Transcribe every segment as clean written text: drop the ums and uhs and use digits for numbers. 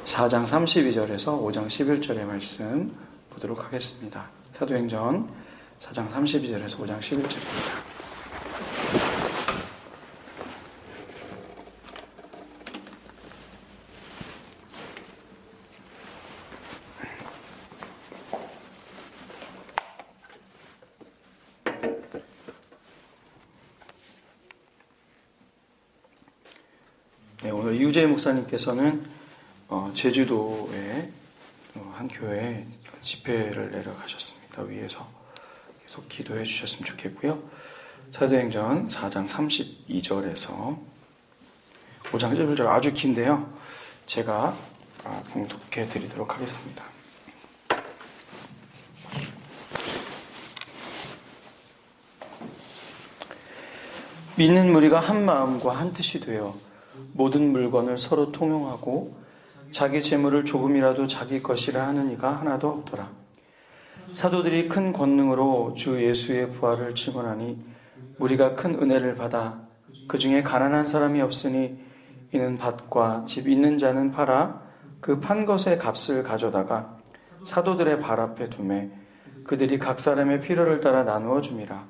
4장 32절에서 5장 11절의 말씀 보도록 하겠습니다. 사도행전 4장 32절에서 5장 11절입니다. 네, 오늘 이우재 목사님께서는 제주도의 한 교회에 집회를 내려가셨습니다. 위에서 계속 기도해 주셨으면 좋겠고요. 사도행전 4장 32절에서 5장 11절 아주 긴데요. 제가 봉독해 드리도록 하겠습니다. 믿는 무리가 한 마음과 한 뜻이 되어 모든 물건을 서로 통용하고 자기 재물을 조금이라도 자기 것이라 하는 이가 하나도 없더라. 사도들이 큰 권능으로 주 예수의 부활을 증언하니 무리가 큰 은혜를 받아 그 중에 가난한 사람이 없으니 이는 밭과 집 있는 자는 팔아 그 판 것의 값을 가져다가 사도들의 발 앞에 두매 그들이 각 사람의 필요를 따라 나누어 줌이라.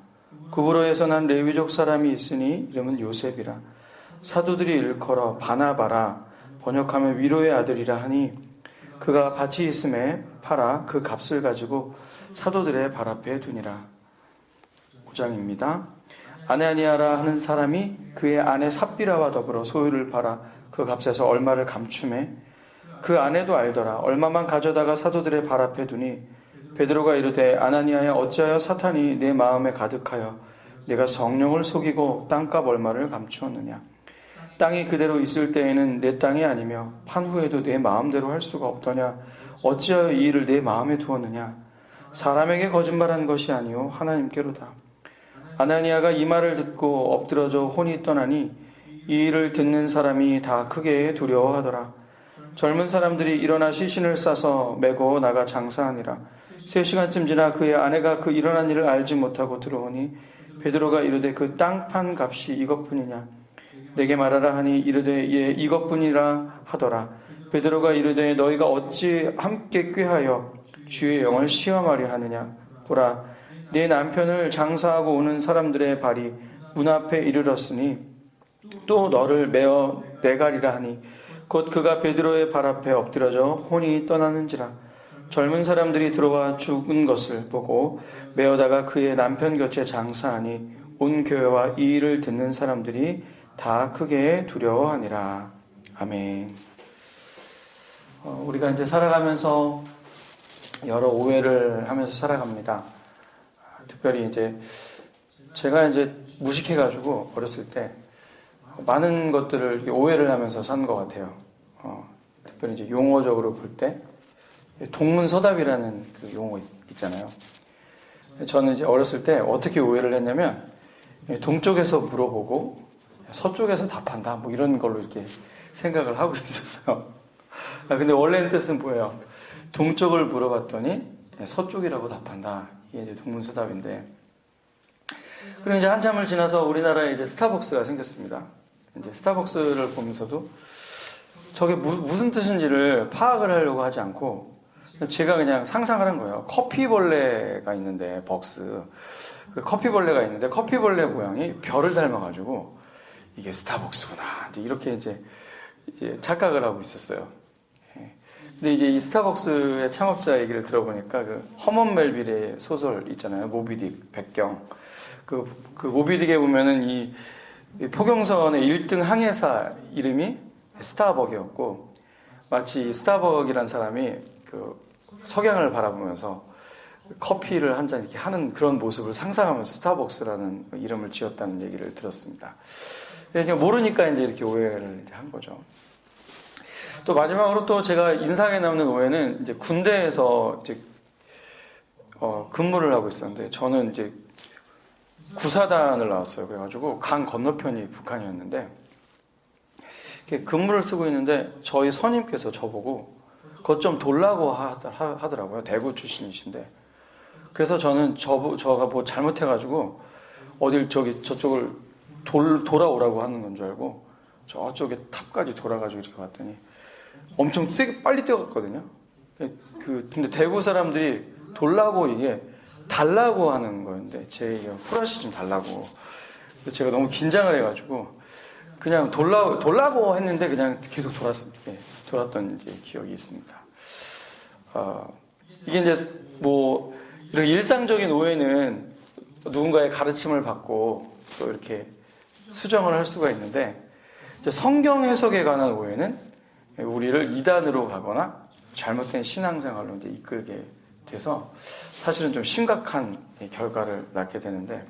구브로에서 난 레위족 사람이 있으니 이름은 요셉이라. 사도들이 일컬어 바나바라 번역하면 위로의 아들이라 하니 그가 밭이 있음에 팔아 그 값을 가지고 사도들의 발 앞에 두니라. 5장입니다. 아나니아라 하는 사람이 그의 아내 삽비라와 더불어 소유를 팔아 그 값에서 얼마를 감추매 그 아내도 알더라. 얼마만 가져다가 사도들의 발 앞에 두니 베드로가 이르되 아나니아야 어찌하여 사탄이 내 마음에 가득하여 내가 성령을 속이고 땅값 얼마를 감추었느냐. 땅이 그대로 있을 때에는 내 땅이 아니며 판 후에도 내 마음대로 할 수가 없더냐. 어찌하여 이 일을 내 마음에 두었느냐. 사람에게 거짓말한 것이 아니요 하나님께로다. 아나니아가 이 말을 듣고 엎드러져 혼이 떠나니 이 일을 듣는 사람이 다 크게 두려워하더라. 젊은 사람들이 일어나 시신을 싸서 메고 나가 장사하니라. 3시간쯤 지나 그의 아내가 그 일어난 일을 알지 못하고 들어오니 베드로가 이르되 그 땅 판 값이 이것뿐이냐. 내게 말하라 하니 이르되 예 이것뿐이라 하더라. 베드로가 이르되 너희가 어찌 함께 꾀하여 주의 영을 시험하려 하느냐. 보라 네 남편을 장사하고 오는 사람들의 발이 문 앞에 이르렀으니 또 너를 메어 내가리라 하니 곧 그가 베드로의 발 앞에 엎드려져 혼이 떠나는지라. 젊은 사람들이 들어와 죽은 것을 보고 메어다가 그의 남편 곁에 장사하니 온 교회와 이 일을 듣는 사람들이 다 크게 두려워하니라. 아멘. 우리가 이제 살아가면서 여러 오해를 하면서 살아갑니다. 특별히 이제 제가 이제 무식해가지고 어렸을 때 많은 것들을 오해를 하면서 산 것 같아요. 특별히 이제 용어적으로 볼 때 동문서답이라는 그 용어 있잖아요. 저는 이제 어렸을 때 어떻게 오해를 했냐면 동쪽에서 물어보고 서쪽에서 답한다 뭐 이런 걸로 이렇게 생각을 하고 있었어요. 근데 원래는 뜻은 뭐예요? 동쪽을 물어봤더니 서쪽이라고 답한다. 이게 이제 동문서답인데. 그리고 이제 한참을 지나서 우리나라에 이제 스타벅스가 생겼습니다. 이제 스타벅스를 보면서도 저게 무슨 뜻인지를 파악을 하려고 하지 않고 제가 그냥 상상을 한 거예요. 커피벌레가 있는데 벅스 그 커피벌레가 있는데 커피벌레 모양이 별을 닮아가지고 이게 스타벅스구나. 이렇게 이제 착각을 하고 있었어요. 근데 이제 이 스타벅스의 창업자 얘기를 들어보니까 그 허먼 멜빌의 소설 있잖아요. 모비딕 백경. 그 모비딕에 보면은 이 포경선의 1등 항해사 이름이 스타벅이었고 마치 스타벅이란 사람이 그 석양을 바라보면서 커피를 한 잔 이렇게 하는 그런 모습을 상상하면서 스타벅스라는 이름을 지었다는 얘기를 들었습니다. 모르니까 이제 이렇게 오해를 이제 한 거죠. 또 마지막으로 또 제가 인상에 남는 오해는 이제 군대에서 이제 근무를 하고 있었는데 저는 이제 구사단을 나왔어요. 그래가지고 강 건너편이 북한이었는데 근무를 쓰고 있는데 저희 선임께서 저보고 그것 좀 돌라고 하더라고요. 대구 출신이신데. 그래서 저는 저가 뭐 잘못해가지고 어딜 저쪽을 돌아오라고 하는 건 줄 알고 저쪽에 탑까지 돌아가지고 이렇게 왔더니 엄청 세게 빨리 뛰어갔거든요. 근데 대구 사람들이 돌라고 이게 달라고 하는 거였는데 제 후라시 좀 달라고. 제가 너무 긴장을 해가지고 그냥 돌라고 했는데 그냥 계속 돌았던 이제 기억이 있습니다. 이게 이제 뭐 이렇게 일상적인 오해는 누군가의 가르침을 받고 또 이렇게 수정을 할 수가 있는데 이제 성경 해석에 관한 오해는 우리를 이단으로 가거나 잘못된 신앙생활로 이제 이끌게 돼서 사실은 좀 심각한 결과를 낳게 되는데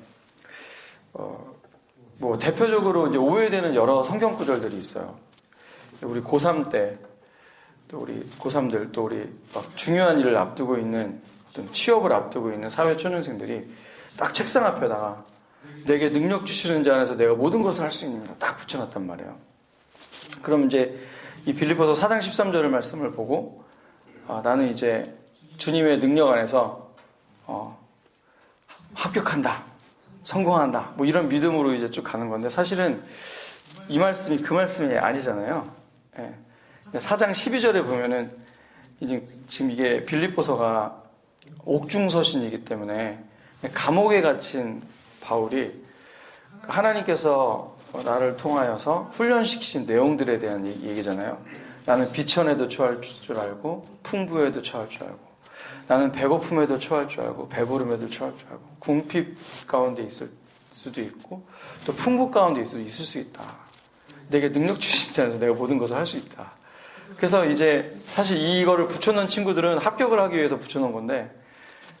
뭐 대표적으로 이제 오해되는 여러 성경 구절들이 있어요. 우리 고3 때 또 우리 고3들 또 우리 막 중요한 일을 앞두고 있는 어떤 취업을 앞두고 있는 사회초년생들이 딱 책상 앞에다가 내게 능력 주시는 자 안에서 내가 모든 것을 할 수 있는 거 딱 붙여놨단 말이에요. 그럼 이제 이 빌립보서 4장 13절의 말씀을 보고 나는 이제 주님의 능력 안에서 합격한다, 성공한다, 뭐 이런 믿음으로 이제 쭉 가는 건데 사실은 이 말씀이 그 말씀이 아니잖아요. 예. 4장 12절에 보면은 지금 이게 빌립보서가 옥중서신이기 때문에 감옥에 gat힌 바울이 하나님께서 나를 통하여서 훈련시키신 내용들에 대한 얘기잖아요. 나는 비천에도 처할 줄 알고 풍부에도 처할 줄 알고 나는 배고픔에도 처할 줄 알고 배부름에도 처할 줄 알고 궁핍 가운데 있을 수도 있고 또 풍부 가운데 있을 수 있다. 내게 능력 주신 자에서 내가 모든 것을 할 수 있다. 그래서 이제 사실 이거를 붙여놓은 친구들은 합격을 하기 위해서 붙여놓은 건데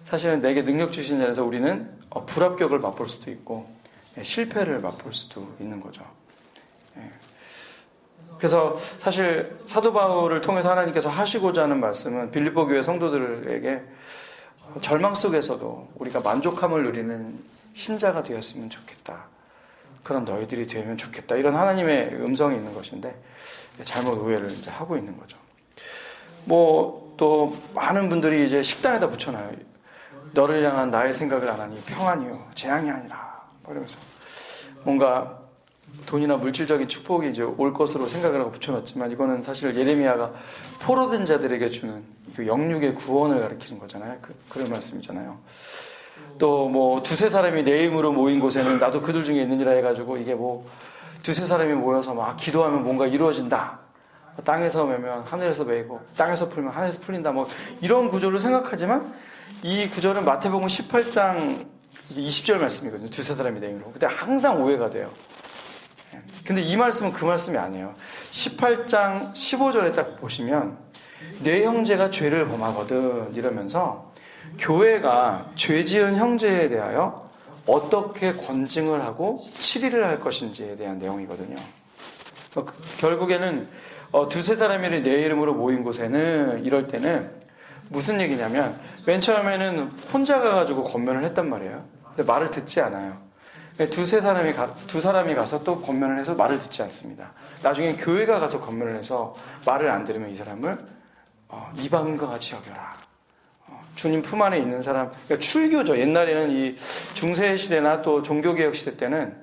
사실은 내게 능력 주신 자에서 우리는 불합격을 맛볼 수도 있고 실패를 맛볼 수도 있는 거죠. 그래서 사실 사도 바울을 통해서 하나님께서 하시고자 하는 말씀은 빌립보 교회 성도들에게 절망 속에서도 우리가 만족함을 누리는 신자가 되었으면 좋겠다. 그런 너희들이 되면 좋겠다. 이런 하나님의 음성이 있는 것인데 잘못 오해를 이제 하고 있는 거죠. 뭐 또 많은 분들이 이제 식당에다 붙여놔요. 너를 향한 나의 생각을 안 하니 평안이요 재앙이 아니라. 그러면서 뭔가 돈이나 물질적인 축복이 이제 올 것으로 생각을 하고 붙여놨지만 이거는 사실 예레미야가 포로된 자들에게 주는 그 영육의 구원을 가리키는 거잖아요. 그런 말씀이잖아요. 또 뭐 두세 사람이 내 이름으로 모인 곳에는 나도 그들 중에 있느니라 해가지고 이게 뭐 두세 사람이 모여서 막 기도하면 뭔가 이루어진다. 땅에서 매면 하늘에서 매고 땅에서 풀면 하늘에서 풀린다. 뭐 이런 구조를 생각하지만 이 구절은 마태복음 18장 20절 말씀이거든요. 두세 사람이 내 이름으로. 근데 항상 오해가 돼요. 근데 이 말씀은 그 말씀이 아니에요. 18장 15절에 딱 보시면 내 형제가 죄를 범하거든 이러면서 교회가 죄 지은 형제에 대하여 어떻게 권징을 하고 치리를 할 것인지에 대한 내용이거든요. 결국에는 두세 사람이 내 이름으로 모인 곳에는 이럴 때는 무슨 얘기냐면 맨 처음에는 혼자 가가지고 권면을 했단 말이에요. 근데 말을 듣지 않아요. 두 사람이 가서 또 권면을 해서 말을 듣지 않습니다. 나중에 교회가 가서 권면을 해서 말을 안 들으면 이 사람을 이방인과 같이 여겨라. 주님 품 안에 있는 사람, 그러니까 출교죠. 옛날에는 이 중세 시대나 또 종교개혁 시대 때는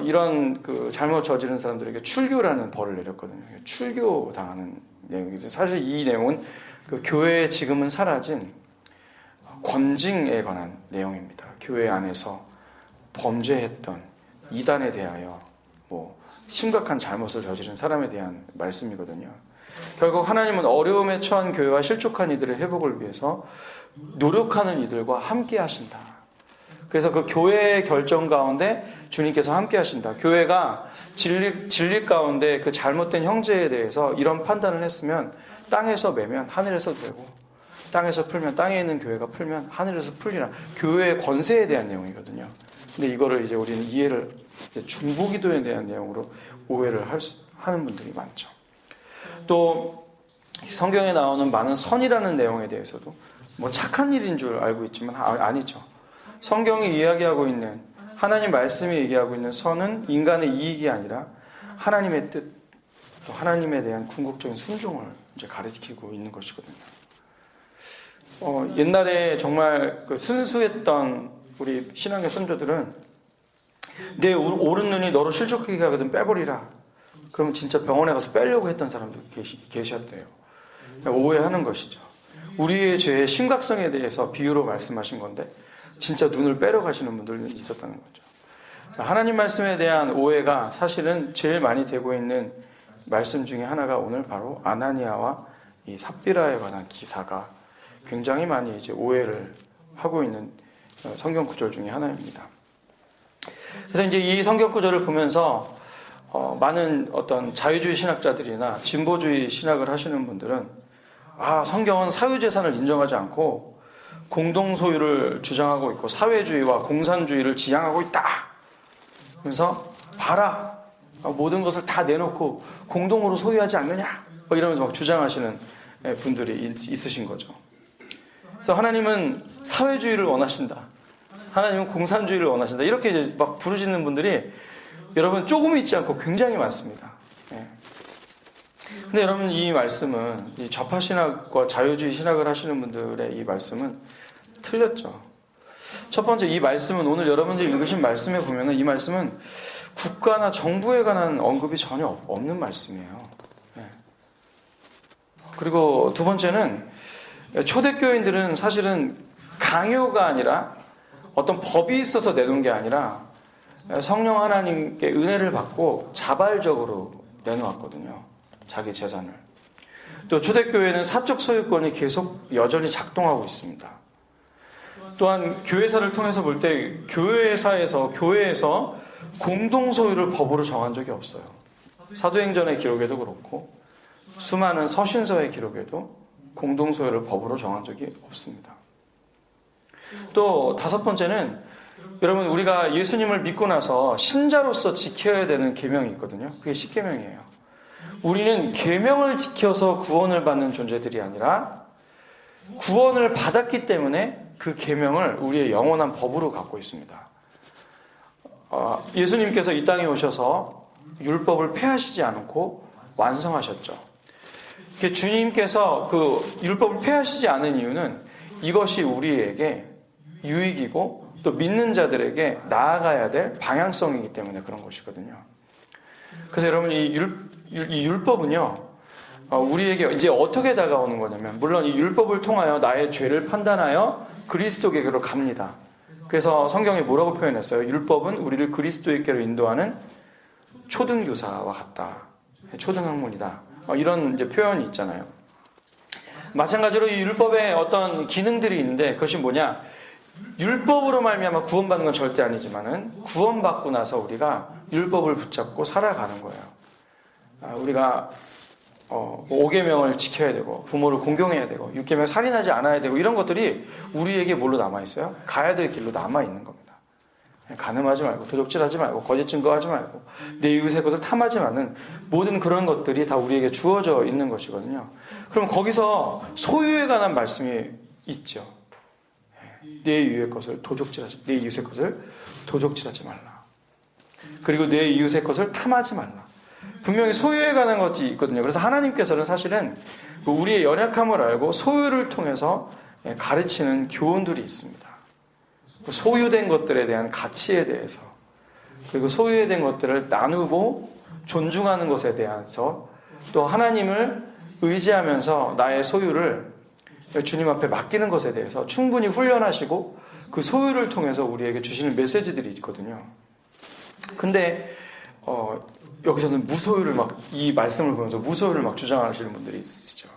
이런 그 잘못 저지른 사람들에게 출교라는 벌을 내렸거든요. 출교 당하는 내용이죠. 사실 이 내용은 그 교회에 지금은 사라진 권징에 관한 내용입니다. 교회 안에서 범죄했던 이단에 대하여 뭐 심각한 잘못을 저지른 사람에 대한 말씀이거든요. 결국 하나님은 어려움에 처한 교회와 실족한 이들의 회복을 위해서 노력하는 이들과 함께 하신다. 그래서 그 교회의 결정 가운데 주님께서 함께 하신다. 교회가 진리 가운데 그 잘못된 형제에 대해서 이런 판단을 했으면 땅에서 매면 하늘에서 되고 땅에서 풀면 땅에 있는 교회가 풀면 하늘에서 풀리라. 교회의 권세에 대한 내용이거든요. 근데 이거를 이제 우리는 이해를 중보기도에 대한 내용으로 오해를 하는 분들이 많죠. 또 성경에 나오는 많은 선이라는 내용에 대해서도 뭐 착한 일인 줄 알고 있지만 아니죠. 성경이 이야기하고 있는 하나님 말씀이 얘기하고 있는 선은 인간의 이익이 아니라 하나님의 뜻, 또 하나님에 대한 궁극적인 순종을 이제 가르치고 있는 것이거든요. 옛날에 정말 그 순수했던 우리 신앙의 선조들은 내 오른 눈이 너로 실족하게 하거든 빼버리라. 그러면 진짜 병원에 가서 빼려고 했던 사람도 계셨대요. 오해하는 것이죠. 우리의 죄의 심각성에 대해서 비유로 말씀하신 건데 진짜 눈을 빼러 가시는 분들이 있었다는 거죠. 자, 하나님 말씀에 대한 오해가 사실은 제일 많이 되고 있는 말씀 중에 하나가 오늘 바로 아나니아와 이 삽비라에 관한 기사가 굉장히 많이 이제 오해를 하고 있는 성경 구절 중에 하나입니다. 그래서 이제 이 성경 구절을 보면서 많은 어떤 자유주의 신학자들이나 진보주의 신학을 하시는 분들은 성경은 사유재산을 인정하지 않고 공동소유를 주장하고 있고 사회주의와 공산주의를 지향하고 있다. 그래서 봐라. 모든 것을 다 내놓고 공동으로 소유하지 않느냐. 이러면서 막 주장하시는 분들이 있으신 거죠. 그래서 하나님은 사회주의를 원하신다. 하나님은 공산주의를 원하신다. 이렇게 이제 막 부르시는 분들이 여러분 조금 있지 않고 굉장히 많습니다. 근데 여러분 이 말씀은 이 좌파 신학과 자유주의 신학을 하시는 분들의 이 말씀은 틀렸죠. 첫 번째 이 말씀은 오늘 여러분들이 읽으신 말씀에 보면은 이 말씀은 국가나 정부에 관한 언급이 전혀 없는 말씀이에요. 그리고 두 번째는 초대교인들은 사실은 강요가 아니라 어떤 법이 있어서 내놓은 게 아니라 성령 하나님께 은혜를 받고 자발적으로 내놓았거든요. 자기 재산을. 또 초대교회는 사적 소유권이 계속 여전히 작동하고 있습니다. 또한 교회사를 통해서 볼 때 교회에서 공동소유를 법으로 정한 적이 없어요. 사도행전의 기록에도 그렇고 수많은 서신서의 기록에도 공동소유를 법으로 정한 적이 없습니다. 또 다섯 번째는 여러분 우리가 예수님을 믿고 나서 신자로서 지켜야 되는 계명이 있거든요. 그게 십계명이에요. 우리는 계명을 지켜서 구원을 받는 존재들이 아니라 구원을 받았기 때문에 그 계명을 우리의 영원한 법으로 갖고 있습니다. 예수님께서 이 땅에 오셔서 율법을 폐하시지 않고 완성하셨죠. 주님께서 그 율법을 폐하시지 않은 이유는 이것이 우리에게 유익이고 또 믿는 자들에게 나아가야 될 방향성이기 때문에 그런 것이거든요. 그래서 여러분 이 율법은요 우리에게 이제 어떻게 다가오는 거냐면 물론 이 율법을 통하여 나의 죄를 판단하여 그리스도에게로 갑니다. 그래서 성경이 뭐라고 표현했어요? 율법은 우리를 그리스도에게로 인도하는 초등교사와 같다. 초등학문이다. 이런 이제 표현이 있잖아요. 마찬가지로 이 율법에 어떤 기능들이 있는데 그것이 뭐냐? 율법으로 말미암아 구원받는 건 절대 아니지만은 구원받고 나서 우리가 율법을 붙잡고 살아가는 거예요. 우리가 5계명을 지켜야 되고 부모를 공경해야 되고 6계명 살인하지 않아야 되고 이런 것들이 우리에게 뭘로 남아있어요? 가야 될 길로 남아있는 겁니다. 간음하지 말고 도적질하지 말고 거짓 증거하지 말고 내 이웃의 것을 탐하지 않는 모든 그런 것들이 다 우리에게 주어져 있는 것이거든요. 그럼 거기서 소유에 관한 말씀이 있죠. 내 이웃의 것을 내 이웃의 것을 도적질하지 말라. 그리고 내 이웃의 것을 탐하지 말라. 분명히 소유에 관한 것이 있거든요. 그래서 하나님께서는 사실은 우리의 연약함을 알고 소유를 통해서 가르치는 교훈들이 있습니다. 소유된 것들에 대한 가치에 대해서 그리고 소유된 것들을 나누고 존중하는 것에 대해서 또 하나님을 의지하면서 나의 소유를 주님 앞에 맡기는 것에 대해서 충분히 훈련하시고 그 소유를 통해서 우리에게 주시는 메시지들이 있거든요. 근데 여기서는 무소유를 이 말씀을 보면서 무소유를 주장하시는 분들이 있으시죠.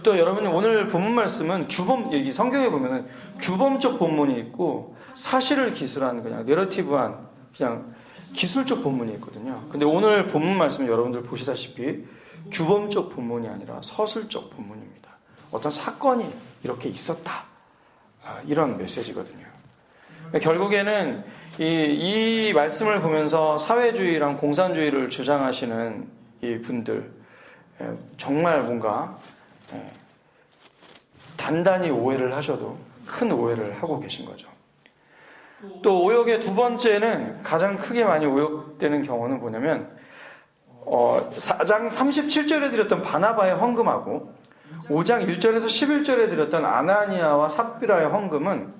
또 여러분 오늘 본문 말씀은 여기 성경에 보면은 규범적 본문이 있고 사실을 기술한 그냥 내러티브한 그냥 기술적 본문이 있거든요. 근데 오늘 본문 말씀은 여러분들 보시다시피 규범적 본문이 아니라 서술적 본문입니다. 어떤 사건이 이렇게 있었다. 이런 메시지거든요. 결국에는 이 말씀을 보면서 사회주의랑 공산주의를 주장하시는 이 분들 정말 뭔가 단단히 오해를 하셔도 큰 오해를 하고 계신 거죠. 또 오역의 두 번째는 가장 크게 많이 오역되는 경우는 뭐냐면 4장 37절에 드렸던 바나바의 헌금하고 5장 1절에서 11절에 드렸던 아나니아와 삽비라의 헌금은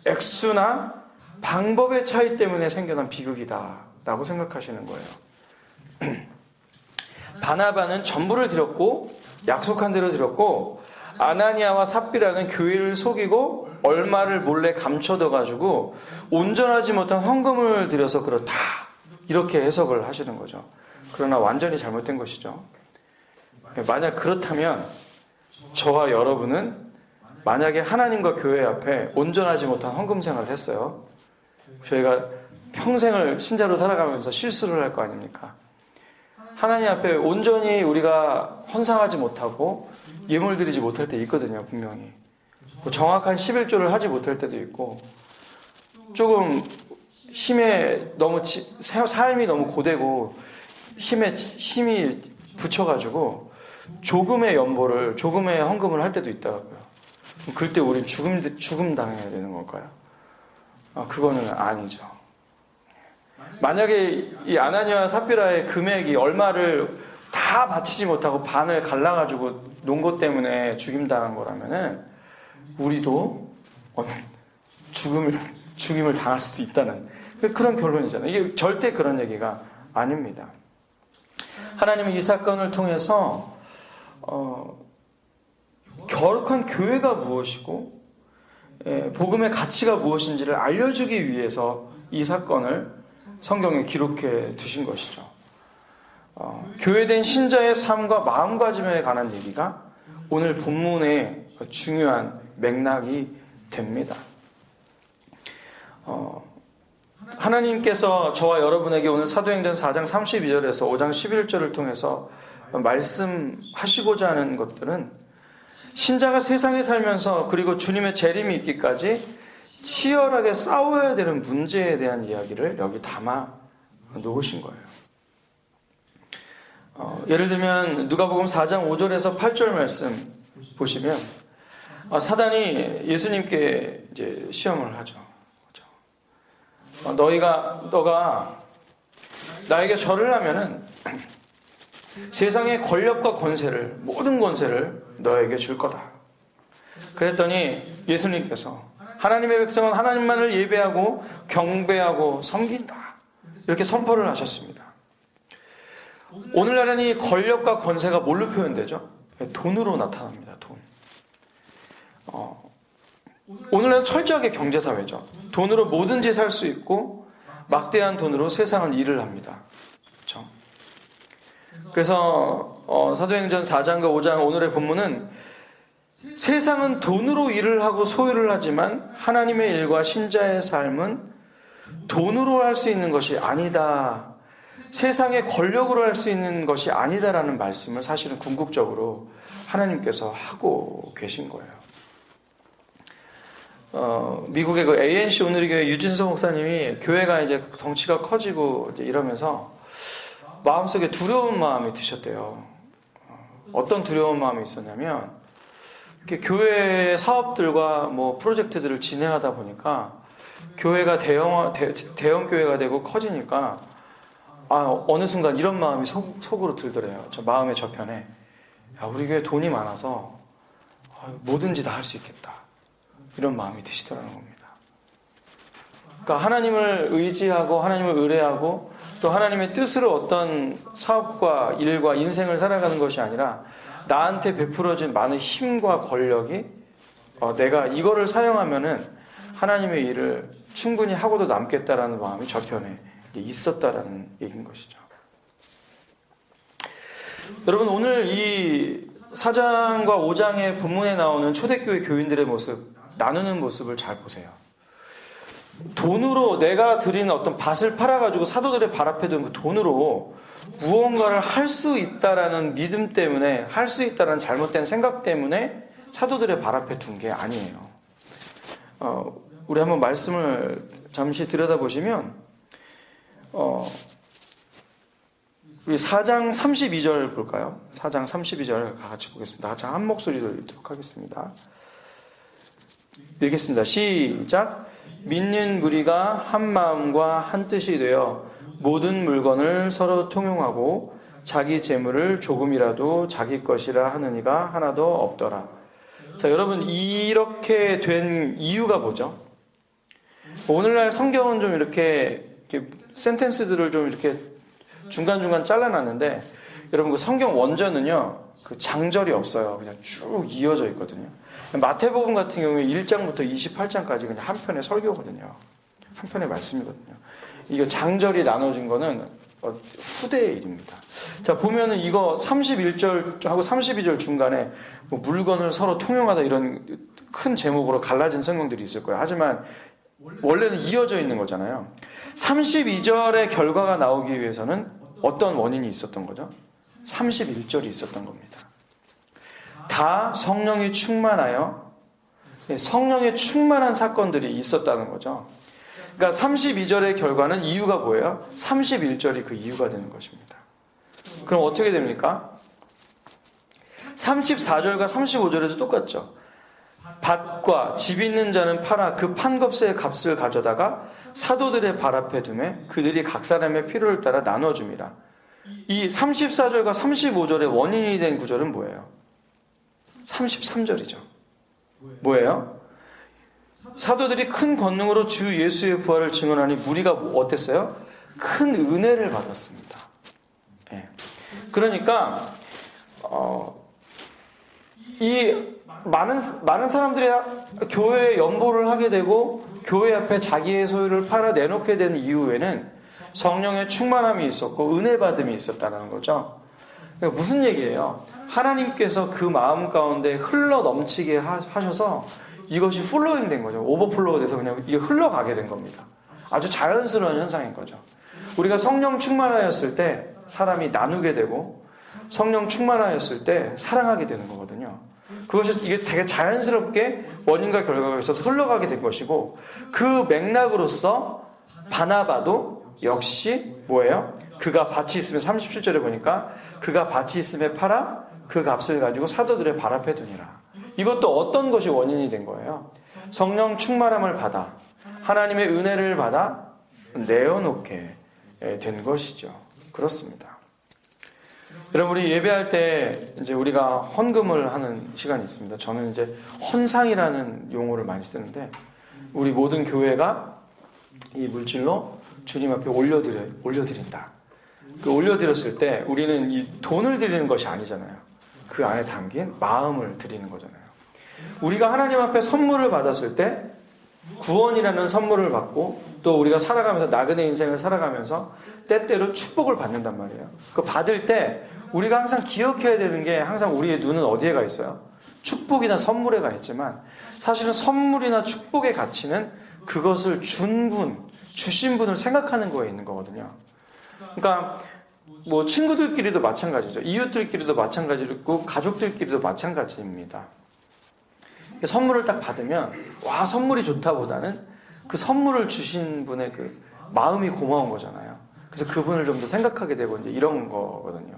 액수나 방법의 차이 때문에 생겨난 비극이다 라고 생각하시는 거예요. 바나바는 전부를 드렸고 약속한 대로 드렸고 아나니아와 삽비라는 교회를 속이고 얼마를 몰래 감춰둬가지고 온전하지 못한 헌금을 드려서 그렇다. 이렇게 해석을 하시는 거죠. 그러나 완전히 잘못된 것이죠. 만약 그렇다면 저와 여러분은 만약에 하나님과 교회 앞에 온전하지 못한 헌금 생활을 했어요. 저희가 평생을 신자로 살아가면서 실수를 할 거 아닙니까? 하나님 앞에 온전히 우리가 헌상하지 못하고 예물 드리지 못할 때 있거든요, 분명히. 정확한 11조를 하지 못할 때도 있고, 조금 삶이 너무 고되고, 힘이 붙여가지고, 조금의 연보를, 조금의 헌금을 할 때도 있더라고요. 그럴 때 우린 죽음 당해야 되는 걸까요? 그거는 아니죠. 만약에 이 아나니아와 삽비라의 금액이 얼마를 다 바치지 못하고 반을 갈라가지고 놓은 것 때문에 죽임당한 거라면은 우리도 죽임을 당할 수도 있다는 그런 결론이잖아요. 이게 절대 그런 얘기가 아닙니다. 하나님은 이 사건을 통해서 거룩한 교회가 무엇이고 복음의 가치가 무엇인지를 알려주기 위해서 이 사건을 성경에 기록해 두신 것이죠. 교회된 신자의 삶과 마음가짐에 관한 얘기가 오늘 본문의 중요한 맥락이 됩니다. 하나님께서 저와 여러분에게 오늘 사도행전 4장 32절에서 5장 11절을 통해서 말씀하시고자 하는 것들은 신자가 세상에 살면서 그리고 주님의 재림이 있기까지 치열하게 싸워야 되는 문제에 대한 이야기를 여기 담아 놓으신 거예요. 예를 들면 누가복음 4장 5절에서 8절 말씀 보시면 사단이 예수님께 이제 시험을 하죠. 너가 나에게 절을 하면은 세상의 권력과 권세를 모든 권세를 너에게 줄 거다. 그랬더니 예수님께서 하나님의 백성은 하나님만을 예배하고 경배하고 섬긴다. 이렇게 선포를 하셨습니다. 오늘날에는 이 권력과 권세가 뭘로 표현되죠? 돈으로 나타납니다. 돈. 오늘날은 철저하게 경제사회죠. 돈으로 뭐든지 살 수 있고 막대한 돈으로 세상은 일을 합니다. 그렇죠? 그래서 사도행전 4장과 5장 오늘의 본문은 세상은 돈으로 일을 하고 소유를 하지만 하나님의 일과 신자의 삶은 돈으로 할 수 있는 것이 아니다. 세상의 권력으로 할 수 있는 것이 아니다라는 말씀을 사실은 궁극적으로 하나님께서 하고 계신 거예요. 미국의 그 ANC 오늘의 교회 유진석 목사님이 교회가 이제 덩치가 커지고 이제 이러면서 마음속에 두려운 마음이 드셨대요. 어떤 두려운 마음이 있었냐면 교회 사업들과 뭐 프로젝트들을 진행하다 보니까 교회가 대형 교회가 되고 커지니까 어느 순간 이런 마음이 속으로 들더래요. 저 마음의 저편에 우리 교회 돈이 많아서 뭐든지 다 할 수 있겠다. 이런 마음이 드시더라는 겁니다. 그러니까 하나님을 의지하고 하나님을 의뢰하고 또 하나님의 뜻으로 어떤 사업과 일과 인생을 살아가는 것이 아니라 나한테 베풀어진 많은 힘과 권력이 내가 이거를 사용하면은 하나님의 일을 충분히 하고도 남겠다라는 마음이 저편에 있었다라는 얘기인 것이죠. 여러분 오늘 이 4장과 5장의 본문에 나오는 초대교회 교인들의 모습, 나누는 모습을 잘 보세요. 돈으로 내가 드리는 어떤 밭을 팔아가지고 사도들의 발 앞에 둔 그 돈으로 무언가를 할 수 있다라는 믿음 때문에, 할 수 있다라는 잘못된 생각 때문에 사도들의 발 앞에 둔 게 아니에요. 우리 한번 말씀을 잠시 들여다보시면 우리 4장 32절 볼까요? 4장 32절 같이 보겠습니다. 같이 한 목소리로 읽도록 하겠습니다. 읽겠습니다. 시작. 믿는 무리가 한 마음과 한 뜻이 되어 모든 물건을 서로 통용하고 자기 재물을 조금이라도 자기 것이라 하는 이가 하나도 없더라. 자, 여러분 이렇게 된 이유가 뭐죠? 오늘날 성경은 좀 이렇게 센텐스들을 좀 이렇게 중간중간 잘라놨는데 여러분 그 성경 원전은요, 그 장절이 없어요. 그냥 쭉 이어져 있거든요. 마태복음 같은 경우에 1장부터 28장까지 그냥 한 편의 설교거든요. 한 편의 말씀이거든요. 이거 장절이 나눠진 거는 후대의 일입니다. 자, 보면은 이거 31절하고 32절 중간에 뭐 물건을 서로 통용하다 이런 큰 제목으로 갈라진 성경들이 있을 거예요. 하지만 원래는 이어져 있는 거잖아요. 32절의 결과가 나오기 위해서는 어떤 원인이 있었던 거죠? 31절이 있었던 겁니다. 다 성령이 충만하여 성령의 충만한 사건들이 있었다는 거죠. 그러니까 32절의 결과는 이유가 뭐예요? 31절이 그 이유가 되는 것입니다. 그럼 어떻게 됩니까? 34절과 35절에서 똑같죠. 밭과 집 있는 자는 팔아 그 판급세의 값을 가져다가 사도들의 발 앞에 두매 그들이 각 사람의 필요를 따라 나눠줌이라. 이 34절과 35절의 원인이 된 구절은 뭐예요? 33절이죠. 뭐예요? 사도들이 큰 권능으로 주 예수의 부활을 증언하니 무리가 어땠어요? 큰 은혜를 받았습니다. 예. 그러니까 이 많은 사람들이 교회에 연보를 하게 되고 교회 앞에 자기의 소유를 팔아 내놓게 된 이후에는 성령의 충만함이 있었고 은혜 받음이 있었다는 거죠. 그러니까 무슨 얘기예요? 하나님께서 그 마음 가운데 흘러 넘치게 하셔서 이것이 플로잉 된 거죠. 오버플로우 돼서 그냥 이게 흘러가게 된 겁니다. 아주 자연스러운 현상인 거죠. 우리가 성령 충만하였을 때 사람이 나누게 되고 성령 충만하였을 때 사랑하게 되는 거거든요. 그것이 이게 되게 자연스럽게 원인과 결과가 있어서 흘러가게 된 것이고 그 맥락으로서 바나바도 역시 뭐예요? 그가 밭이 있으면 37절에 보니까 그가 밭이 있음에 팔아 그 값을 가지고 사도들의 발 앞에 두니라. 이것도 어떤 것이 원인이 된 거예요? 성령 충만함을 받아 하나님의 은혜를 받아 내어놓게 된 것이죠. 그렇습니다. 여러분, 우리 예배할 때 이제 우리가 헌금을 하는 시간이 있습니다. 저는 이제 헌상이라는 용어를 많이 쓰는데 우리 모든 교회가 이 물질로 주님 앞에 올려드린다. 그 올려드렸을 때 우리는 이 돈을 드리는 것이 아니잖아요. 그 안에 담긴 마음을 드리는 거잖아요. 우리가 하나님 앞에 선물을 받았을 때 구원이라는 선물을 받고 또 우리가 살아가면서 나그네 인생을 살아가면서 때때로 축복을 받는단 말이에요. 그 받을 때 우리가 항상 기억해야 되는 게 항상 우리의 눈은 어디에 가 있어요? 축복이나 선물에 가 있지만 사실은 선물이나 축복의 가치는 그것을 주신 분을 생각하는 거에 있는 거거든요. 그러니까 뭐 친구들끼리도 마찬가지죠. 이웃들끼리도 마찬가지고 가족들끼리도 마찬가지입니다. 선물을 딱 받으면 와 선물이 좋다보다는 그 선물을 주신 분의 그 마음이 고마운 거잖아요. 그래서 그분을 좀 더 생각하게 되고 이제 이런 거거든요.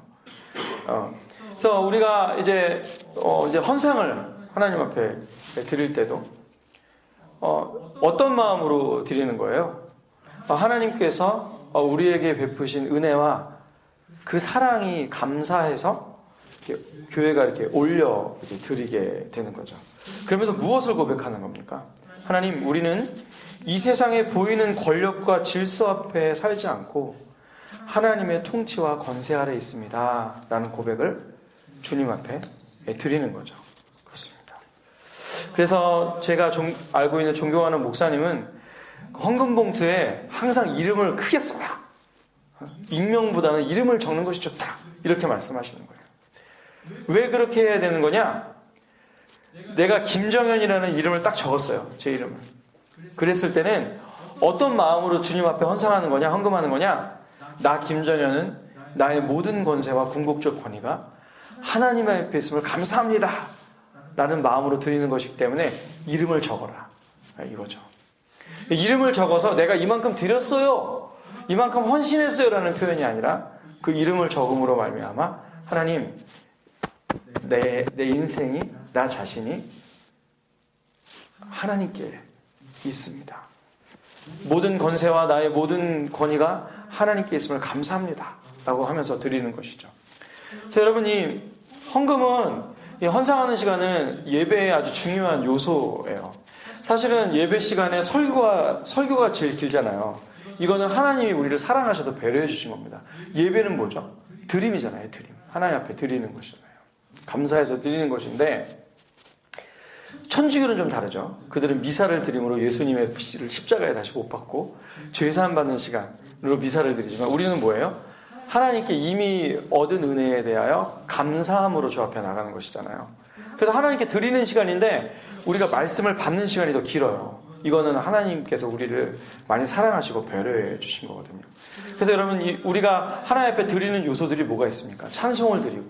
그래서 우리가 이제 헌상을 하나님 앞에 드릴 때도 어떤 마음으로 드리는 거예요? 하나님께서 우리에게 베푸신 은혜와 그 사랑이 감사해서 교회가 이렇게 올려 드리게 되는 거죠. 그러면서 무엇을 고백하는 겁니까? 하나님, 우리는 이 세상에 보이는 권력과 질서 앞에 살지 않고 하나님의 통치와 권세 아래 있습니다. 라는 고백을 주님 앞에 드리는 거죠. 그렇습니다. 그래서 제가 알고 있는 존경하는 목사님은 헌금 봉투에 항상 이름을 크게 써라. 익명보다는 이름을 적는 것이 좋다. 이렇게 말씀하시는 거예요. 왜 그렇게 해야 되는 거냐? 내가 김정현이라는 이름을 딱 적었어요. 제 이름을. 그랬을 때는 어떤 마음으로 주님 앞에 헌상하는 거냐, 헌금하는 거냐? 나 김정현은 나의 모든 권세와 궁극적 권위가 하나님 앞에 있음을 감사합니다. 라는 마음으로 드리는 것이기 때문에 이름을 적어라. 이거죠. 이름을 적어서 내가 이만큼 드렸어요. 이만큼 헌신했어요. 라는 표현이 아니라 그 이름을 적음으로 말미암아 하나님, 내 인생이, 나 자신이 하나님께 있습니다. 모든 권세와 나의 모든 권위가 하나님께 있음을 감사합니다. 라고 하면서 드리는 것이죠. 그래서 여러분, 이 헌금은, 이 헌상하는 시간은 예배의 아주 중요한 요소예요. 사실은 예배 시간에 설교가 제일 길잖아요. 이거는 하나님이 우리를 사랑하셔서 배려해 주신 겁니다. 예배는 뭐죠? 드림이잖아요, 드림. 하나님 앞에 드리는 것이잖아요. 감사해서 드리는 것인데 천주교는 좀 다르죠. 그들은 미사를 드림으로 예수님의 피를 십자가에 다시 못 박고 죄사함 받는 시간으로 미사를 드리지만 우리는 뭐예요? 하나님께 이미 얻은 은혜에 대하여 감사함으로 주 앞에 나가는 것이잖아요. 그래서 하나님께 드리는 시간인데 우리가 말씀을 받는 시간이 더 길어요. 이거는 하나님께서 우리를 많이 사랑하시고 배려해 주신 거거든요. 그래서 여러분 우리가 하나님 앞에 드리는 요소들이 뭐가 있습니까? 찬송을 드리고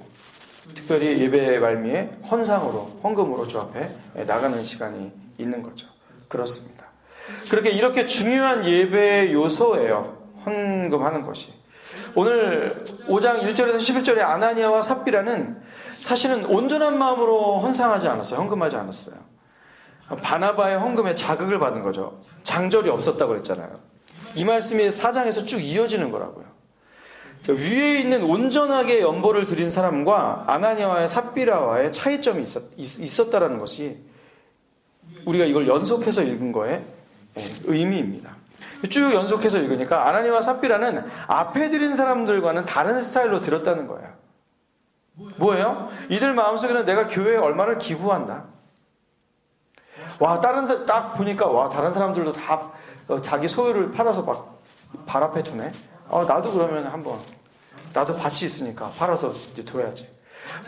특별히 예배 말미에 헌상으로 헌금으로 주 앞에 나가는 시간이 있는 거죠. 그렇습니다. 그렇게 이렇게 중요한 예배의 요소예요. 헌금하는 것이. 오늘 5장 1절에서 11절에 아나니아와 삽비라는 사실은 온전한 마음으로 헌상하지 않았어요. 헌금하지 않았어요. 바나바의 헌금에 자극을 받은 거죠. 장절이 없었다고 그랬잖아요. 이 말씀이 4장에서 쭉 이어지는 거라고요. 위에 있는 온전하게 연보를 드린 사람과 아나니아와의 삽비라와의 차이점이 있었다라는 것이 우리가 이걸 연속해서 읽은 거의 의미입니다. 쭉 연속해서 읽으니까 아나니아와 삽비라는 앞에 드린 사람들과는 다른 스타일로 드렸다는 거예요. 뭐예요? 이들 마음속에는 내가 교회에 얼마를 기부한다. 와, 딱 보니까 와, 다른 사람들도 다 자기 소유를 팔아서 막 발 앞에 두네. 나도 그러면 한번 나도 밭이 있으니까 팔아서 이제 둬야지.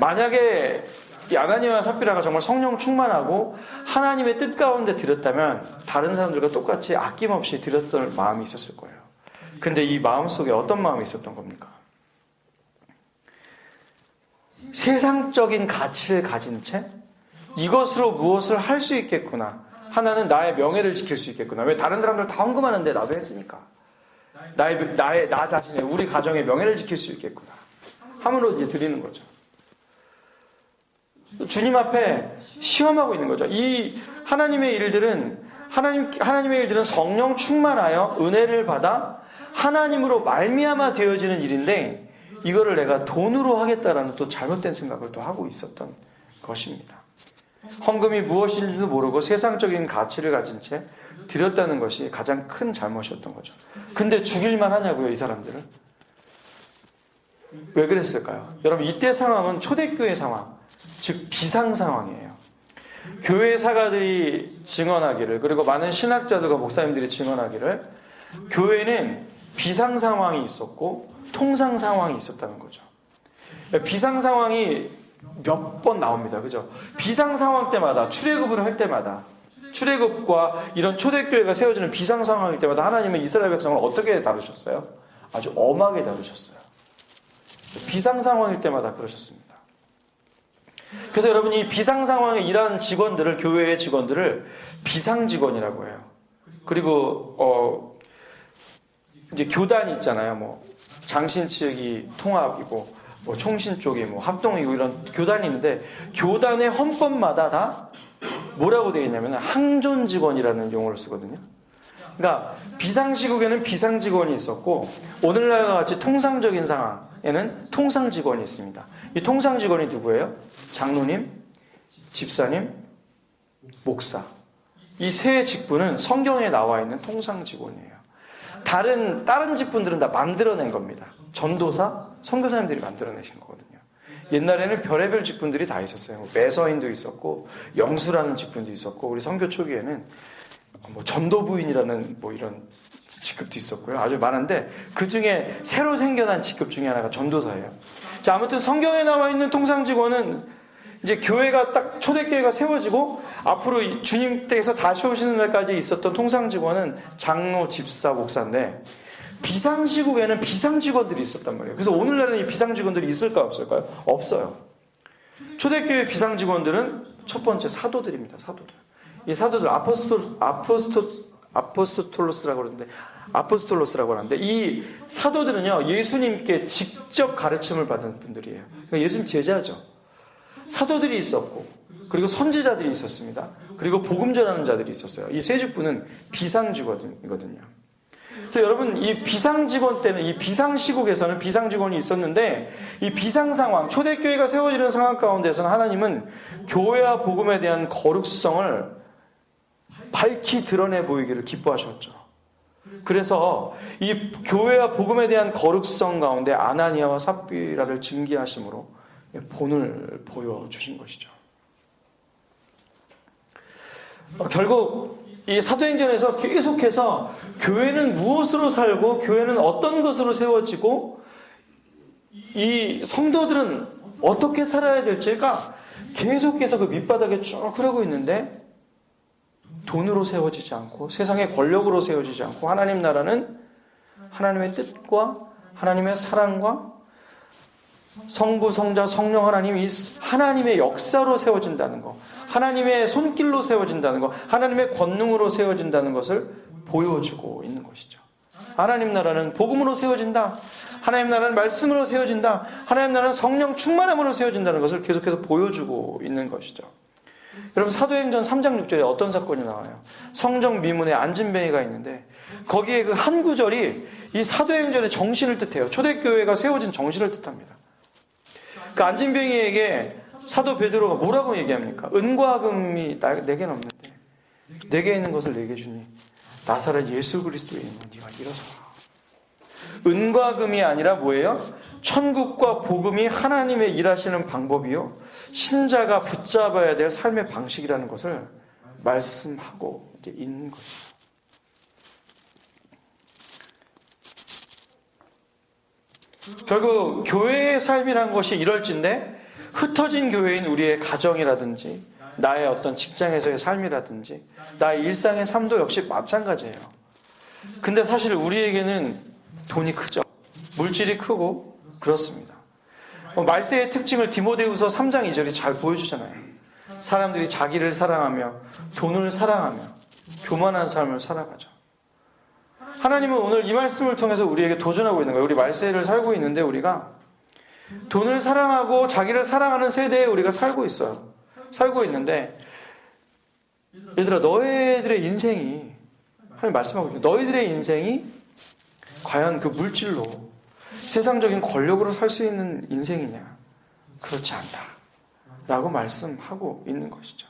만약에 이 아나니아와 삽비라가 정말 성령 충만하고 하나님의 뜻 가운데 드렸다면 다른 사람들과 똑같이 아낌없이 드렸을 마음이 있었을 거예요. 근데 이 마음 속에 어떤 마음이 있었던 겁니까? 세상적인 가치를 가진 채 이것으로 무엇을 할 수 있겠구나. 하나는 나의 명예를 지킬 수 있겠구나. 왜 다른 사람들 다 헌금하는데 나도 했으니까. 나 자신의 우리 가정의 명예를 지킬 수 있겠구나. 함으로 이제 드리는 거죠. 주님 앞에 시험하고 있는 거죠. 이 하나님의 일들은 성령 충만하여 은혜를 받아 하나님으로 말미암아 되어지는 일인데 이거를 내가 돈으로 하겠다라는 또 잘못된 생각을 또 하고 있었던 것입니다. 헌금이 무엇인지도 모르고 세상적인 가치를 가진 채 드렸다는 것이 가장 큰 잘못이었던 거죠. 근데 죽일만 하냐고요, 이 사람들을? 왜 그랬을까요? 여러분, 이때 상황은 초대교회 상황, 즉 비상 상황이에요. 교회 사가들이 증언하기를, 그리고 많은 신학자들과 목사님들이 증언하기를 교회는 비상 상황이 있었고 통상 상황이 있었다는 거죠. 비상 상황이 몇 번 나옵니다. 그죠? 비상 상황 때마다 출애굽을 할 때마다 출애굽과 이런 초대교회가 세워지는 비상 상황일 때마다 하나님은 이스라엘 백성을 어떻게 다루셨어요? 아주 엄하게 다루셨어요. 비상 상황일 때마다 그러셨습니다. 그래서 여러분 이 비상 상황에 일하는 직원들을 교회의 직원들을 비상 직원이라고 해요. 그리고 이제 교단이 있잖아요. 뭐 장신 측이 통합이고 뭐 총신 쪽이 뭐 합동이고 이런 교단이 있는데 교단의 헌법마다 다 뭐라고 되어 있냐면 항존 직원이라는 용어를 쓰거든요. 그러니까 비상시국에는 비상 직원이 있었고 오늘날과 같이 통상적인 상황에는 통상 직원이 있습니다. 이 통상 직원이 누구예요? 장로님, 집사님, 목사. 이 세 직분은 성경에 나와 있는 통상 직원이에요. 다른 직분들은 다 만들어낸 겁니다. 전도사, 선교사님들이 만들어내신 거거든요. 옛날에는 별의별 직분들이 다 있었어요. 매서인도 있었고 영수라는 직분도 있었고 우리 선교 초기에는 뭐 전도부인이라는 뭐 이런 직급도 있었고요. 아주 많은데 그 중에 새로 생겨난 직급 중에 하나가 전도사예요. 자, 아무튼 성경에 나와 있는 통상 직원은 이제 교회가 딱 초대교회가 세워지고 앞으로 주님 댁에서 다시 오시는 날까지 있었던 통상 직원은 장로, 집사, 목사인데 비상시국에는 비상직원들이 있었단 말이에요. 그래서 오늘날은 이 비상직원들이 있을까 없을까요? 없어요. 초대교회 비상직원들은 첫 번째 사도들입니다. 사도들. 이 사도들 아포스톨로스라고 하는데 이 사도들은요 예수님께 직접 가르침을 받은 분들이에요. 그러니까 예수님 제자죠. 사도들이 있었고 그리고 선지자들이 있었습니다. 그리고 복음 전하는 자들이 있었어요. 이 세 직분은 비상직원이거든요. 그래서 여러분 이 비상직원 때는 이 비상시국에서는 비상직원이 있었는데 이 비상상황 초대교회가 세워지는 상황 가운데서는 하나님은 교회와 복음에 대한 거룩성을 밝히 드러내 보이기를 기뻐하셨죠. 그래서 이 교회와 복음에 대한 거룩성 가운데 아나니아와 삽비라를 징계하심으로 본을 보여주신 것이죠. 결국 이 사도행전에서 계속해서 교회는 무엇으로 살고 교회는 어떤 것으로 세워지고 이 성도들은 어떻게 살아야 될지가 계속해서 그 밑바닥에 쭉 흐르고 있는데 돈으로 세워지지 않고 세상의 권력으로 세워지지 않고 하나님 나라는 하나님의 뜻과 하나님의 사랑과 성부, 성자, 성령 하나님이 하나님의 역사로 세워진다는 것, 하나님의 손길로 세워진다는 것, 하나님의 권능으로 세워진다는 것을 보여주고 있는 것이죠. 하나님 나라는 복음으로 세워진다. 하나님 나라는 말씀으로 세워진다. 하나님 나라는 성령 충만함으로 세워진다는 것을 계속해서 보여주고 있는 것이죠. 여러분 사도행전 3장 6절에 어떤 사건이 나와요? 성정 미문에 안진뱅이가 있는데 거기에 그 한 구절이 이 사도행전의 정신을 뜻해요. 초대교회가 세워진 정신을 뜻합니다. 그 안진뱅이에게 사도 베드로가 뭐라고 얘기합니까? 은과 금이 내게는 없는데 내게 있는 것을 내게 주니 나사렛 예수 그리스도에 있는 네가 일어서라. 은과 금이 아니라 뭐예요? 천국과 복음이 하나님의 일하시는 방법이요 신자가 붙잡아야 될 삶의 방식이라는 것을 말씀하고 있는 것이죠. 결국 교회의 삶이란 것이 이럴진데 흩어진 교회인 우리의 가정이라든지 나의 어떤 직장에서의 삶이라든지 나의 일상의 삶도 역시 마찬가지예요. 근데 사실 우리에게는 돈이 크죠. 물질이 크고 그렇습니다. 말세의 특징을 디모데후서 3장 2절이 잘 보여주잖아요. 사람들이 자기를 사랑하며 돈을 사랑하며 교만한 삶을 살아가죠. 하나님은 오늘 이 말씀을 통해서 우리에게 도전하고 있는 거예요. 우리 말세를 살고 있는데 우리가 돈을 사랑하고 자기를 사랑하는 세대에 우리가 살고 있어요. 살고 있는데 얘들아 너희들의 인생이 하나님 말씀하고 있어요. 너희들의 인생이 과연 그 물질로 세상적인 권력으로 살 수 있는 인생이냐? 그렇지 않다 라고 말씀하고 있는 것이죠.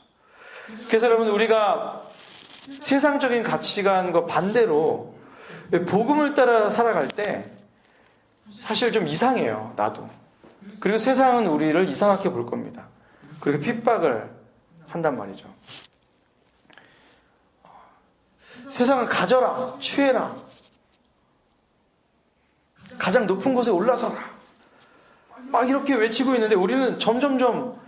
그래서 여러분 우리가 세상적인 가치관과 반대로 복음을 따라 살아갈 때 사실 좀 이상해요. 나도. 그리고 세상은 우리를 이상하게 볼 겁니다. 그리고 핍박을 한단 말이죠. 세상은 가져라, 취해라, 가장 높은 곳에 올라서라 막 이렇게 외치고 있는데 우리는 점점점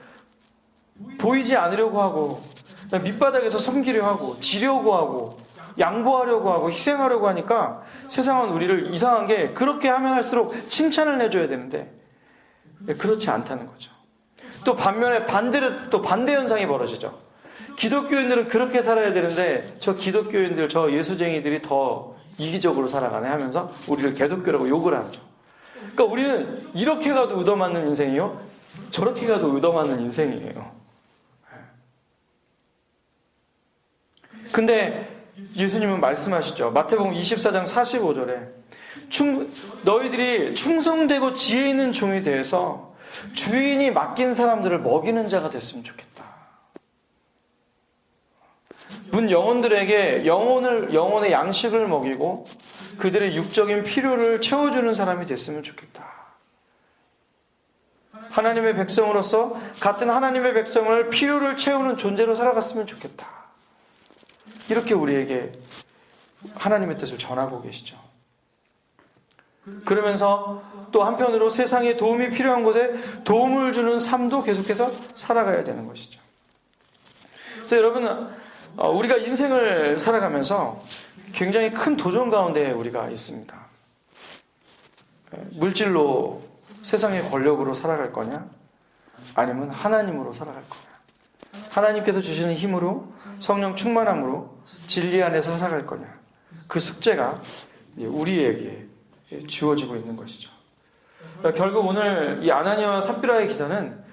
보이지 않으려고 하고 밑바닥에서 섬기려 하고 지려고 하고 양보하려고 하고 희생하려고 하니까 세상은 우리를 이상한 게 그렇게 하면 할수록 칭찬을 해줘야 되는데 그렇지 않다는 거죠. 또 반면에 반대로 또 반대 현상이 벌어지죠. 기독교인들은 그렇게 살아야 되는데 저 기독교인들 저 예수쟁이들이 더 이기적으로 살아가네 하면서 우리를 개독교라고 욕을 하죠. 그러니까 우리는 이렇게 가도 얻어맞는 인생이요 저렇게 가도 얻어맞는 인생이에요. 근데 예수님은 말씀하시죠. 마태복음 24장 45절에 너희들이 충성되고 지혜 있는 종이 되어서 주인이 맡긴 사람들을 먹이는 자가 됐으면 좋겠다. 문 영혼들에게 영혼의 양식을 먹이고 그들의 육적인 필요를 채워주는 사람이 됐으면 좋겠다. 하나님의 백성으로서 같은 하나님의 백성을 필요를 채우는 존재로 살아갔으면 좋겠다. 이렇게 우리에게 하나님의 뜻을 전하고 계시죠. 그러면서 또 한편으로 세상에 도움이 필요한 곳에 도움을 주는 삶도 계속해서 살아가야 되는 것이죠. 그래서 여러분 우리가 인생을 살아가면서 굉장히 큰 도전 가운데 우리가 있습니다. 물질로 세상의 권력으로 살아갈 거냐 아니면 하나님으로 살아갈 거냐. 하나님께서 주시는 힘으로 성령 충만함으로 진리 안에서 살아갈 거냐. 그 숙제가 우리에게 주어지고 있는 것이죠. 결국 오늘 이 아나니아와 삽비라의 기사는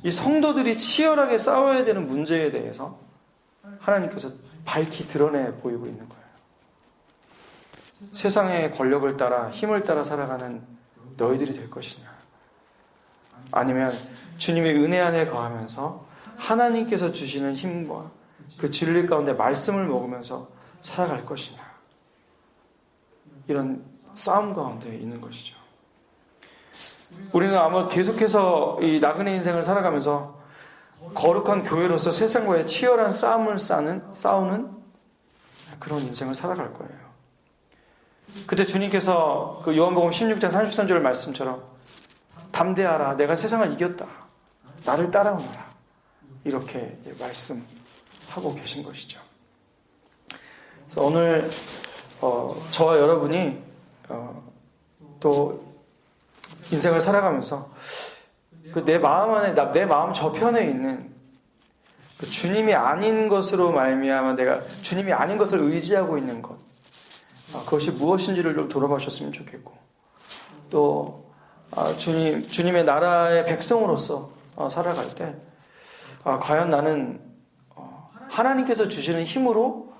이 성도들이 치열하게 싸워야 되는 문제에 대해서 하나님께서 밝히 드러내 보이고 있는 거예요. 세상의 권력을 따라 힘을 따라 살아가는 너희들이 될 것이냐 아니면 주님의 은혜 안에 거하면서 하나님께서 주시는 힘과 그 진리 가운데 말씀을 먹으면서 살아갈 것이냐. 이런 싸움 가운데 있는 것이죠. 우리는 아마 계속해서 이 나그네 인생을 살아가면서 거룩한 교회로서 세상과의 치열한 싸움을 싸우는 그런 인생을 살아갈 거예요. 그때 주님께서 그 요한복음 16장 33절 말씀처럼 담대하라, 내가 세상을 이겼다, 나를 따라오너라, 이렇게 말씀하고 계신 것이죠. 그래서 오늘 저와 여러분이 또 인생을 살아가면서 그 내 마음 안에, 내 마음 저편에 있는 그 주님이 아닌 것으로 말미암아 내가 주님이 아닌 것을 의지하고 있는 것, 그것이 무엇인지를 좀 돌아보셨으면 좋겠고, 또 주님의 나라의 백성으로서 살아갈 때 과연 나는 하나님께서 주시는 힘으로